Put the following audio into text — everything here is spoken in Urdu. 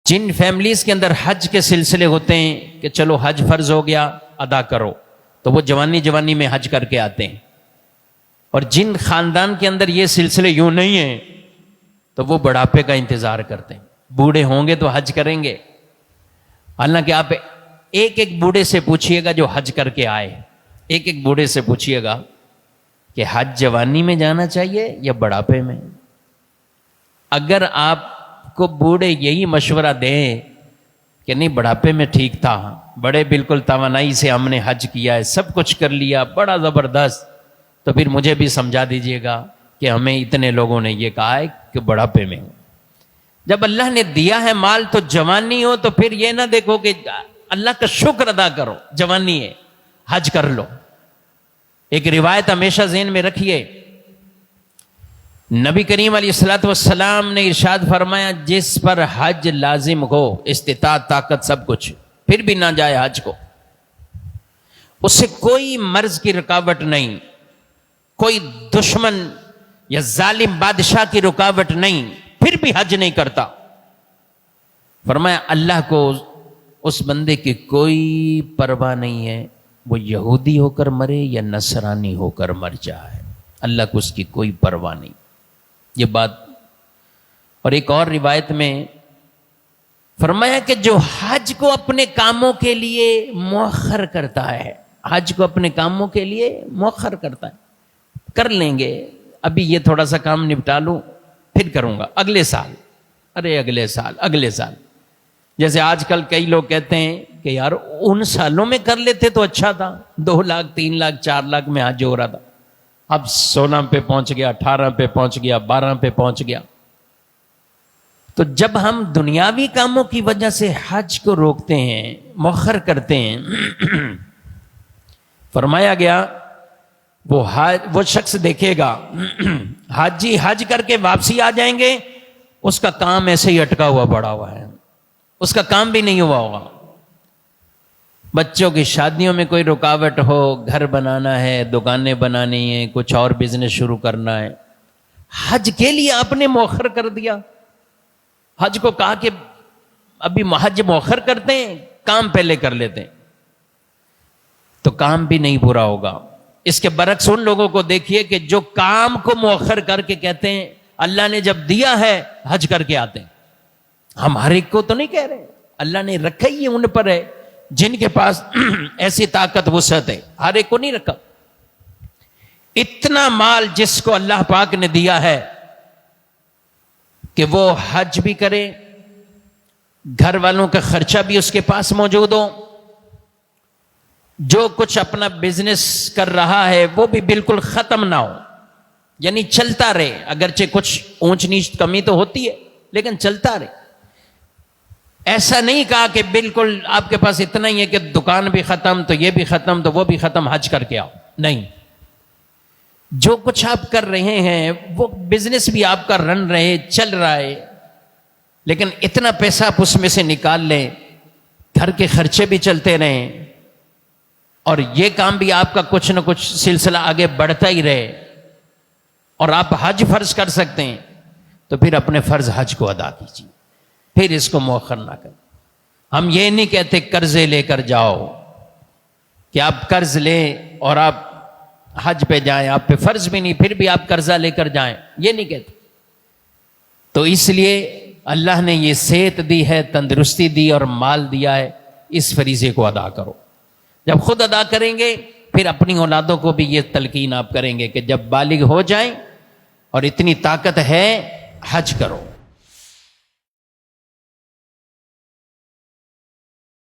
جن فیملیز کے اندر حج کے سلسلے ہوتے ہیں کہ چلو حج فرض ہو گیا ادا کرو، تو وہ جوانی میں حج کر کے آتے ہیں، اور جن خاندان کے اندر یہ سلسلے یوں نہیں ہیں تو وہ بڑھاپے کا انتظار کرتے ہیں، بوڑھے ہوں گے تو حج کریں گے۔ حالانکہ آپ ایک بوڑھے سے پوچھئے گا جو حج کر کے آئے، ایک بوڑھے سے پوچھئے گا کہ حج جوانی میں جانا چاہیے یا بڑھاپے میں؟ اگر آپ کو بوڑھے یہی مشورہ دیں کہ نہیں بڑھاپے میں ٹھیک تھا، بڑے بالکل توانائی سے ہم نے حج کیا ہے، سب کچھ کر لیا، بڑا زبردست، تو پھر مجھے بھی سمجھا دیجئے گا کہ ہمیں اتنے لوگوں نے یہ کہا ہے کہ بڑھاپے میں ہو۔ جب اللہ نے دیا ہے مال تو جوانی ہو، تو پھر یہ نہ دیکھو کہ اللہ کا شکر ادا کرو، جوانی ہے حج کر لو۔ ایک روایت ہمیشہ ذہن میں رکھیے، نبی کریم علیہ الصلوۃ والسلام نے ارشاد فرمایا جس پر حج لازم ہو، استطاعت طاقت سب کچھ، پھر بھی نہ جائے حج کو، اس سے کوئی مرض کی رکاوٹ نہیں، کوئی دشمن یا ظالم بادشاہ کی رکاوٹ نہیں، پھر بھی حج نہیں کرتا، فرمایا اللہ کو اس بندے کی کوئی پرواہ نہیں ہے، وہ یہودی ہو کر مرے یا نصرانی ہو کر مر جائے، اللہ کو اس کی کوئی پرواہ نہیں۔ یہ بات، اور ایک اور روایت میں فرمایا کہ جو حج کو اپنے کاموں کے لیے مؤخر کرتا ہے، حج کو اپنے کاموں کے لیے مؤخر کرتا ہے، کر لیں گے، ابھی یہ تھوڑا سا کام نپٹا لوں پھر کروں گا اگلے سال، ارے اگلے سال، جیسے آج کل کئی لوگ کہتے ہیں کہ یار ان سالوں میں کر لیتے تو اچھا تھا، 2 لاکھ 3 لاکھ 4 لاکھ میں حج ہو رہا تھا، اب 16 پہ پہنچ گیا، 18 پہ پہنچ گیا، 12 پہ پہنچ گیا۔ تو جب ہم دنیاوی کاموں کی وجہ سے حج کو روکتے ہیں، مؤخر کرتے ہیں، فرمایا گیا وہ شخص دیکھے گا حاجی حج کر کے واپسی آ جائیں گے، اس کا کام ایسے ہی اٹکا ہوا پڑا ہوا ہے، اس کا کام بھی نہیں ہوا ہوگا۔ بچوں کی شادیوں میں کوئی رکاوٹ ہو، گھر بنانا ہے، دکانیں بنانی ہیں، کچھ اور بزنس شروع کرنا ہے، حج کے لیے آپ نے مؤخر کر دیا۔ حج کو کہا کہ ابھی حج مؤخر کرتے ہیں، کام پہلے کر لیتے ہیں، تو کام بھی نہیں پورا ہوگا۔ اس کے برعکس ان لوگوں کو دیکھیے کہ جو کام کو مؤخر کر کے کہتے ہیں اللہ نے جب دیا ہے حج کر کے آتے ہیں۔ ہم ہر ایک کو تو نہیں کہہ رہے، اللہ نے رکھا ہی ان پر ہے جن کے پاس ایسی طاقت وسعت ہے، ہر ایک کو نہیں رکھا۔ اتنا مال جس کو اللہ پاک نے دیا ہے کہ وہ حج بھی کرے، گھر والوں کا خرچہ بھی اس کے پاس موجود ہو، جو کچھ اپنا بزنس کر رہا ہے وہ بھی بالکل ختم نہ ہو، یعنی چلتا رہے، اگرچہ کچھ اونچ نیچ کمی تو ہوتی ہے لیکن چلتا رہے۔ ایسا نہیں کہا کہ بالکل آپ کے پاس اتنا ہی ہے کہ دکان بھی ختم تو یہ بھی ختم تو وہ بھی ختم، حج کر کے آؤ، نہیں۔ جو کچھ آپ کر رہے ہیں وہ بزنس بھی آپ کا رن رہے، چل رہا ہے، لیکن اتنا پیسہ آپ اس میں سے نکال لیں، گھر کے خرچے بھی چلتے رہیں، اور یہ کام بھی آپ کا کچھ نہ کچھ سلسلہ آگے بڑھتا ہی رہے، اور آپ حج فرض کر سکتے ہیں، تو پھر اپنے فرض حج کو ادا کیجیے، پھر اس کو مؤخر نہ کریں۔ ہم یہ نہیں کہتے قرضے لے کر جاؤ کہ آپ قرض لیں اور آپ حج پہ جائیں، آپ پہ فرض بھی نہیں پھر بھی آپ قرضہ لے کر جائیں، یہ نہیں کہتے۔ تو اس لیے اللہ نے یہ صحت دی ہے، تندرستی دی اور مال دیا ہے، اس فریضے کو ادا کرو۔ جب خود ادا کریں گے پھر اپنی اولادوں کو بھی یہ تلقین آپ کریں گے کہ جب بالغ ہو جائیں اور اتنی طاقت ہے حج کرو۔